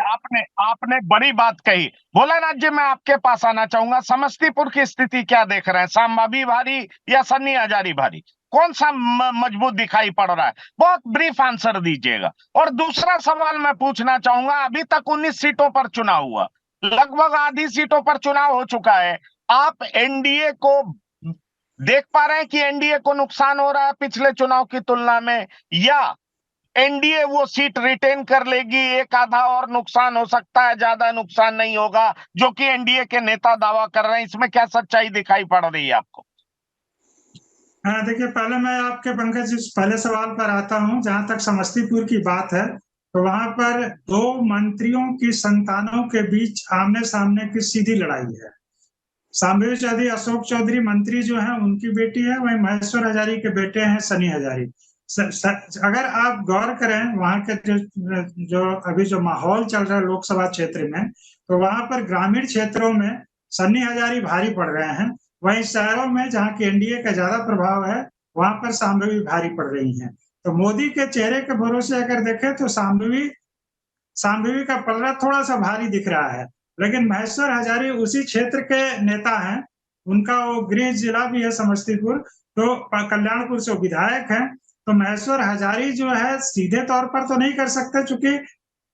आपने बड़ी बात कही। भोलानाथ जी, मैं आपके पास आना चाहूंगा। समस्तीपुर की स्थिति क्या देख रहे हैं? संभावी भारी या सन्नी हजारी भारी, कौन सा मजबूत दिखाई पड़ रहा है? बहुत ब्रीफ आंसर दीजिएगा। और दूसरा सवाल मैं पूछना चाहूंगा, अभी तक 19 सीटों पर चुनाव हुआ, लगभग आधी सीटों पर चुनाव हो चुका है। आप एनडीए को देख पा रहे हैं कि एनडीए को नुकसान हो रहा है पिछले चुनाव की तुलना में, या एनडीए वो सीट रिटेन कर लेगी, एक आधा और नुकसान हो सकता है, ज्यादा नुकसान नहीं होगा, जो कि एनडीए के नेता दावा कर रहे हैं? इसमें क्या सच्चाई दिखाई पड़ रही है आपको? हाँ, देखिए पहले मैं आपके पंकज जी पहले सवाल पर आता हूँ। जहाँ तक समस्तीपुर की बात है, तो वहाँ पर 2 मंत्रियों की संतानों के बीच आमने-सामने की सीधी लड़ाई है। शांभवी चौधरी, अशोक चौधरी मंत्री जो हैं उनकी बेटी है, वहीं महेश्वर हजारी के बेटे हैं सनी हजारी। अगर आप गौर करें वहाँ के जो अभी जो माहौल चल रहा है लोकसभा क्षेत्र में, तो वहाँ पर ग्रामीण क्षेत्रों में सन्नी हजारी भारी पड़ रहे हैं। वहीं शहरों में जहाँ की एनडीए का ज्यादा प्रभाव है, वहां पर शांभवी भारी पड़ रही हैं। तो मोदी के चेहरे के भरोसे अगर देखें तो शांभवी का पलड़ा थोड़ा-सा भारी दिख रहा है, लेकिन महेश्वर हजारी उसी क्षेत्र के नेता हैं। उनका वो गृह जिला भी है समस्तीपुर, तो कल्याणपुर से विधायक हैं। तो महेश्वर हजारी जो है सीधे तौर पर तो नहीं कर सकते चूँकि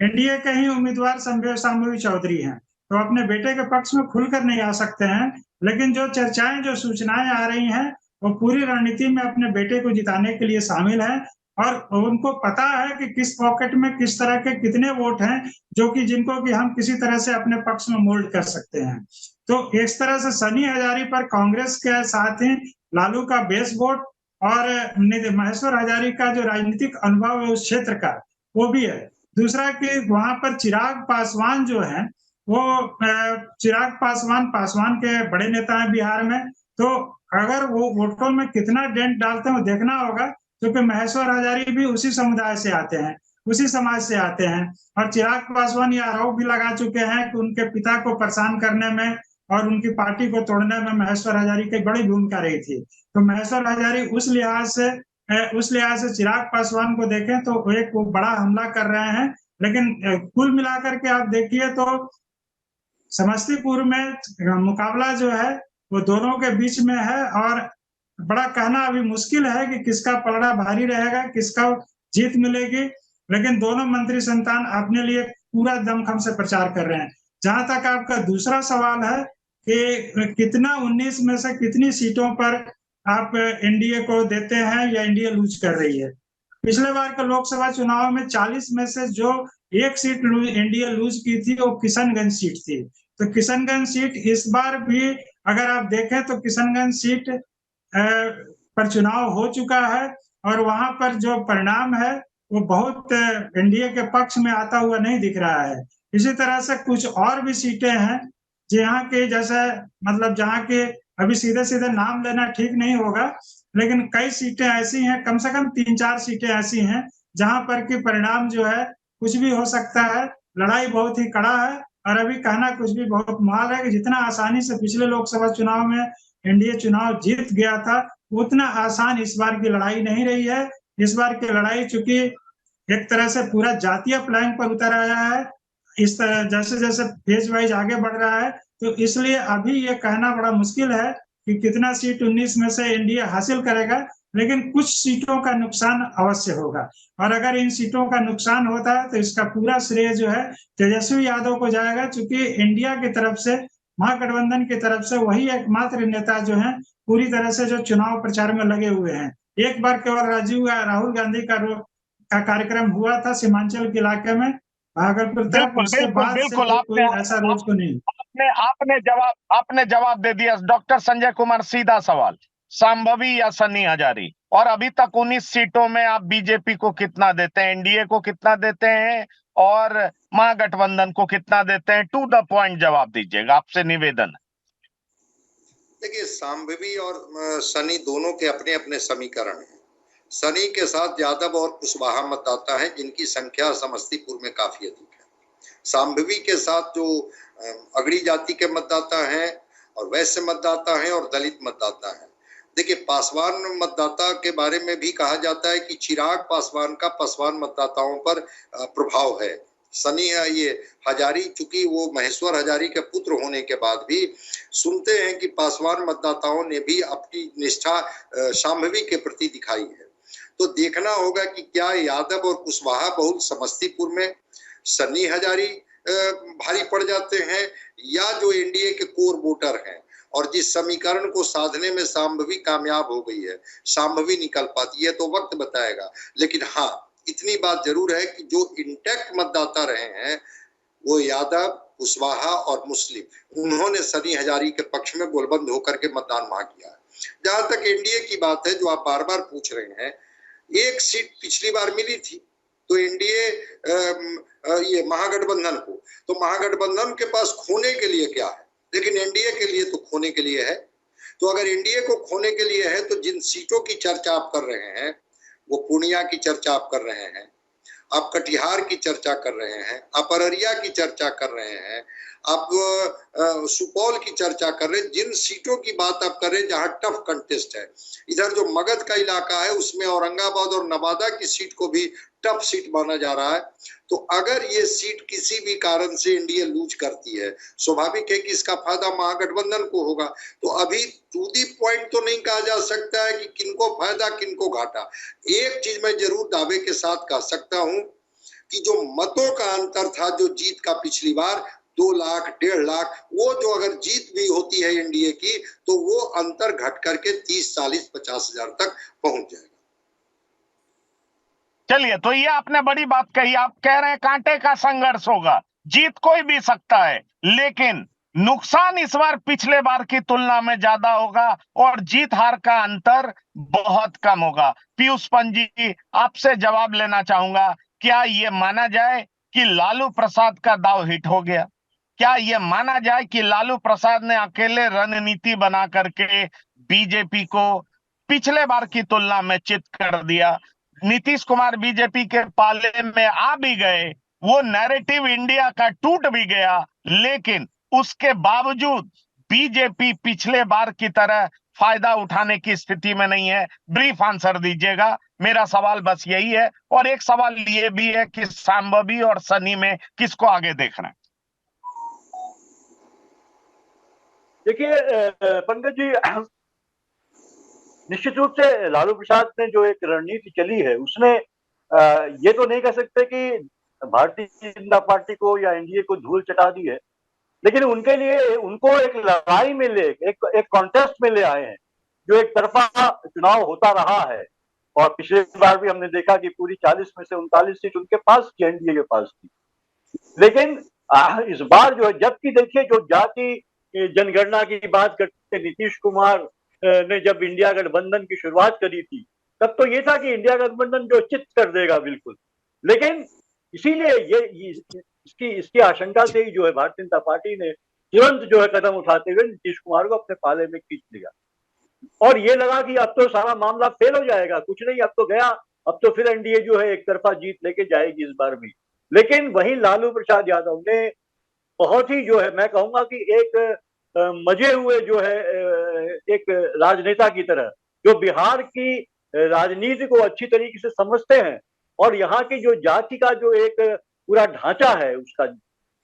एनडीए के ही उम्मीदवार शांभवी चौधरी हैं, तो अपने बेटे के पक्ष में खुलकर नहीं आ सकते हैं। लेकिन जो चर्चाएँ, जो सूचनाएँ आ रही हैं, वो पूरी रणनीति में अपने बेटे को जिताने के लिए शामिल हैं। और उनको पता है कि किस पॉकेट में किस तरह के कितने वोट हैं, जो कि जिनको कि हम किसी तरह से अपने पक्ष में मोल्ड कर सकते हैं। तो इस तरह से सनी हजारी पर कांग्रेस के साथ ही लालू का बेस वोट और महेश्वर हजारी का जो राजनीतिक अनुभव है उस क्षेत्र का, वो भी है। दूसरा कि वहाँ पर चिराग पासवान जो हैं, वो चिराग पासवान के बड़े नेता हैं बिहार में, तो अगर वो वोटों में कितना डेंट डालते हैं वो देखना होगा, क्योंकि महेश्वर हजारी भी उसी समुदाय से आते हैं, उसी समाज से आते हैं। और चिराग पासवान ये आरोप भी लगा चुके हैं कि उनके पिता को परेशान करने में और उनकी पार्टी को तोड़ने में महेश्वर हजारी की बड़ी भूमिका रही थी। तो महेश्वर हजारी उस लिहाज से चिराग पासवान को देखें तो एक वो बड़ा हमला कर रहे हैं। लेकिन कुल मिलाकर के आप देखिए तो समस्तीपुर में मुकाबला जो है वो दोनों के बीच में है और बड़ा कहना अभी मुश्किल है कि किसका पलड़ा भारी रहेगा, किसका जीत मिलेगी। लेकिन दोनों मंत्री संतान अपने लिए पूरा दमखम से प्रचार कर रहे हैं। जहां तक आपका दूसरा सवाल है कि कितना 19 में से कितनी सीटों पर आप एनडीए को देते हैं या एनडीए लूज कर रही है। पिछले बार के लोकसभा चुनाव में 40 में से जो एक सीट एनडीए लूज की थी वो किशनगंज सीट थी। तो किशनगंज सीट इस बार भी अगर आप देखें तो किशनगंज सीट पर चुनाव हो चुका है और वहां पर जो परिणाम है वो बहुत एनडीए के पक्ष में आता हुआ नहीं दिख रहा है। इसी तरह से कुछ और भी सीटें हैं जहाँ के जैसे मतलब जहाँ के अभी सीधे-सीधे नाम लेना ठीक नहीं होगा, लेकिन कई सीटें ऐसी हैं, कम से कम 3-4 सीटें ऐसी हैं जहाँ पर कि परिणाम जो है कुछ भी हो सकता है। लड़ाई बहुत ही कड़ा है और अभी कहना कुछ भी बहुत मुहाल है कि जितना आसानी से पिछले लोकसभा चुनाव में एनडीए चुनाव जीत गया था, उतना आसान इस बार की लड़ाई नहीं रही है। इस बार की लड़ाई चूँकि एक तरह से पूरा जातीय प्लैंक पर उतर आया है, इस तरह जैसे-जैसे फेज वाइज आगे बढ़ रहा है, तो इसलिए अभी ये कहना बड़ा मुश्किल है कि कितना सीट 19 में से एनडीए हासिल करेगा, लेकिन कुछ सीटों का नुकसान अवश्य होगा। और अगर इन सीटों का नुकसान होता है तो इसका पूरा श्रेय जो है तेजस्वी यादव को जाएगा, चूँकि इंडिया की तरफ से, महागठबंधन की तरफ से वही एकमात्र नेता जो हैं पूरी तरह से जो चुनाव प्रचार में लगे हुए हैं। एक बार केवल राहुल गांधी का कार्यक्रम हुआ था सीमांचल के इलाके में भागलपुर तरफ, बिल्कुल उसके बिल्कुल बाद से बिल्कुल कोई ऐसा रोज को नहीं। आपने जवाब दे दिया। डॉक्टर संजय कुमार, सीधा सवाल, शांभवी या सनी हजारी? और अभी तक 19 सीटों में आप बीजेपी को कितना देते हैं, एनडीए को कितना देते हैं और महागठबंधन को कितना देते हैं? टू द पॉइंट जवाब दीजिएगा, आपसे निवेदन है। देखिए, शांभवी और सनी दोनों के अपने अपने समीकरण हैं। सनी के साथ यादव और कुशवाहा मतदाता हैं जिनकी संख्या समस्तीपुर में काफी अधिक है। शांभवी के साथ जो अगड़ी जाति के मतदाता हैं और वैश्य मतदाता हैं और दलित मतदाता हैं। देखिए, पासवान मतदाता के बारे में भी कहा जाता है कि चिराग पासवान का पासवान मतदाताओं पर प्रभाव है। सनी ये हजारी, चूंकि वो महेश्वर हजारी के पुत्र होने के बाद भी सुनते हैं कि पासवान मतदाताओं ने भी अपनी निष्ठा शांभवी के प्रति दिखाई है। तो देखना होगा कि क्या यादव और कुशवाहा बहुत समस्तीपुर में सनी हजारी भारी पड़ जाते हैं या जो एनडीए के कोर वोटर हैं और जिस समीकरण को साधने में शांभवी कामयाब हो गई है, शांभवी निकल पाती है, तो वक्त बताएगा। लेकिन हाँ, इतनी बात जरूर है कि जो इंटैक्ट मतदाता रहे हैं वो यादव, कुशवाहा और मुस्लिम, उन्होंने सनी हजारी के पक्ष में गोलबंद होकर के मतदान वहां किया है। जहां तक एनडीए की बात है, जो आप बार बार पूछ रहे हैं, एक सीट पिछली बार मिली थी तो एनडीए ये महागठबंधन को, तो महागठबंधन के पास खोने के लिए क्या है, लेकिन एनडीए के लिए तो खोने के लिए है। तो अगर एनडीए को खोने के लिए है तो जिन सीटों की चर्चा आप कर रहे हैं, वो पूर्णिया की चर्चा आप कर रहे हैं, आप कटिहार की चर्चा कर रहे हैं, आप अररिया की चर्चा कर रहे हैं, आप सुपौल की चर्चा कर रहे हैं, जिन सीटों की बात आप कर रहे हैं जहां टफ कंटेस्ट है। इधर जो मगध का इलाका है उसमें औरंगाबाद और नवादा की सीट को भी टफ सीट माना जा रहा है। तो अगर ये सीट किसी भी कारण से एनडीए लूज करती है, स्वाभाविक है कि इसका फायदा महागठबंधन को होगा। तो अभी टू दी पॉइंट तो नहीं कहा जा सकता है कि किनको फायदा किनको घाटा। एक चीज मैं जरूर दावे के साथ कह सकता हूं कि जो मतों का अंतर था, जो जीत का पिछली बार 2 लाख 1.5 लाख, वो जो अगर जीत भी होती है एनडीए की तो वो अंतर घट करके 30, 40, 50 हजार तक पहुंच जाएगा। चलिए, तो ये आपने बड़ी बात कही। आप कह रहे हैं कांटे का संघर्ष होगा, जीत कोई भी सकता है, लेकिन नुकसान इस बार पिछले बार की तुलना में ज्यादा होगा और जीत हार का अंतर बहुत कम होगा। पीयूष पंत जी, आपसे जवाब लेना चाहूंगा, क्या ये माना जाए कि लालू प्रसाद का दांव हिट हो गया? क्या ये माना जाए कि लालू प्रसाद ने अकेले रणनीति बना करके बीजेपी को पिछले बार की तुलना में चित कर दिया? नीतीश कुमार बीजेपी के पाले में आ भी गए, वो नैरेटिव इंडिया का टूट भी गया, लेकिन उसके बावजूद बीजेपी पिछले बार की तरह फायदा उठाने की स्थिति में नहीं है। ब्रीफ आंसर दीजिएगा, मेरा सवाल बस यही है। और एक सवाल ये भी है कि संभवी और सनी में किसको आगे देखना है? देखिए पंकज जी, निश्चित रूप से लालू प्रसाद ने जो एक रणनीति चली है उसने ये तो नहीं कह सकते कि भारतीय जनता पार्टी को या एनडीए को धूल चटा दी है, लेकिन उनके लिए उनको एक लड़ाई में ले एक कॉन्टेस्ट में ले आए हैं। जो एक तरफा चुनाव होता रहा है और पिछले बार भी हमने देखा कि पूरी 40 में से 39 सीट उनके पास थी, एनडीए के पास थी। लेकिन इस बार जो है, जबकि देखिए जो जाति जनगणना की बात करते नीतीश कुमार ने जब इंडिया गठबंधन की शुरुआत करी थी, तब तो ये था कि इंडिया गठबंधन जो चित कर देगा बिल्कुल। लेकिन इसीलिए ये इसकी आशंका से ही जो है भारतीय जनता पार्टी ने तुरंत जो है कदम उठाते हुए नीतीश कुमार को अपने पाले में खींच लिया और ये लगा कि अब तो सारा मामला फेल हो जाएगा, कुछ नहीं, अब तो गया, अब तो फिर एनडीए जो है एक तरफा जीत लेके जाएगी इस बार भी। लेकिन वहीं लालू प्रसाद यादव ने बहुत ही जो है, मैं कहूंगा कि एक मजे हुए जो है एक राजनेता की तरह, जो बिहार की राजनीति को अच्छी तरीके से समझते हैं और यहाँ की जो जाति का जो एक पूरा ढांचा है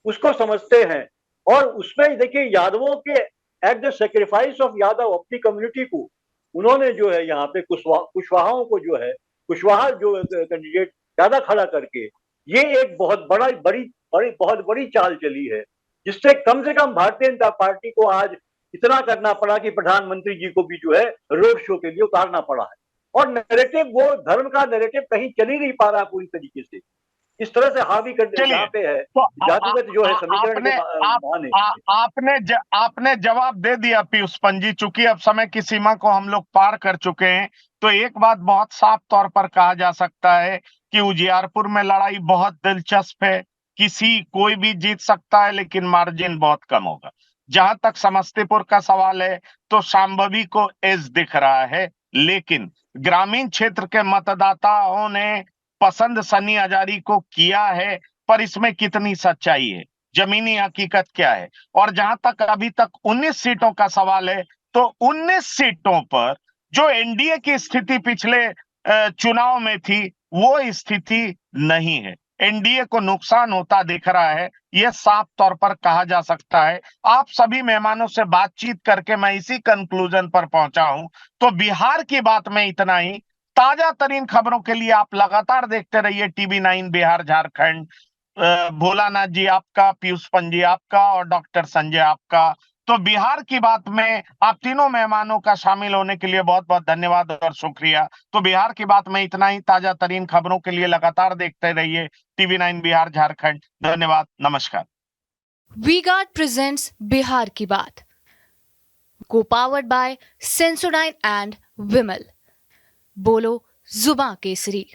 उसको समझते हैं। और उसमें देखिए यादवों के at the sacrifice of Yadav, अपनी कम्युनिटी को उन्होंने जो है यहाँ पे कुशवाहाओं को जो है, कुशवाहा जो कैंडिडेट ज्यादा खड़ा करके ये एक बहुत बड़ी चाल चली है, जिससे कम से कम भारतीय जनता पार्टी को आज इतना करना पड़ा कि प्रधानमंत्री जी को भी जो है रोड शो के लिए उतारना पड़ा है। और नैरेटिव, वो धर्म का नैरेटिव कहीं चल ही नहीं पा रहा पूरी तरीके से, इस तरह से हावी करने यहाँ पे है तो जातिगत जो है समीकरण आपने जवाब दे दिया पीयूष पंत जी। चूंकि अब समय की सीमा को हम लोग पार कर चुके हैं, तो एक बात बहुत साफ तौर पर कहा जा सकता है कि उजियारपुर में लड़ाई बहुत दिलचस्प है, कोई भी जीत सकता है, लेकिन मार्जिन बहुत कम होगा। जहां तक समस्तीपुर का सवाल है, तो शांभवी को एज दिख रहा है, लेकिन ग्रामीण क्षेत्र के मतदाताओं ने पसंद सनी हजारी को किया है, पर इसमें कितनी सच्चाई है, जमीनी हकीकत क्या है? और जहां तक अभी तक 19 सीटों का सवाल है, तो 19 सीटों पर जो एनडीए की स्थिति पिछले चुनाव में थी, वो स्थिति नहीं है। एनडीए को नुकसान होता दिख रहा है, यह साफ तौर पर कहा जा सकता है। आप सभी मेहमानों से बातचीत करके मैं इसी कंक्लूजन पर पहुंचा हूं। तो बिहार की बात में इतना ही। ताजा तरीन खबरों के लिए आप लगातार देखते रहिए TV9 बिहार झारखंड। भोलानाथ जी आपका, पीयूष पंत जी आपका और डॉक्टर संजय आपका। तो बिहार की बात में आप तीनों मेहमानों का शामिल होने के लिए बहुत बहुत धन्यवाद और शुक्रिया। तो बिहार की बात में इतना ही। ताजा तरीन खबरों के लिए लगातार देखते रहिए TV9 बिहार झारखंड। धन्यवाद, नमस्कार। वी गार्ड प्रेजेंट्स बिहार की बात। Co-powered by Sensodyne and Vimal. बोलो जुबां केसरी।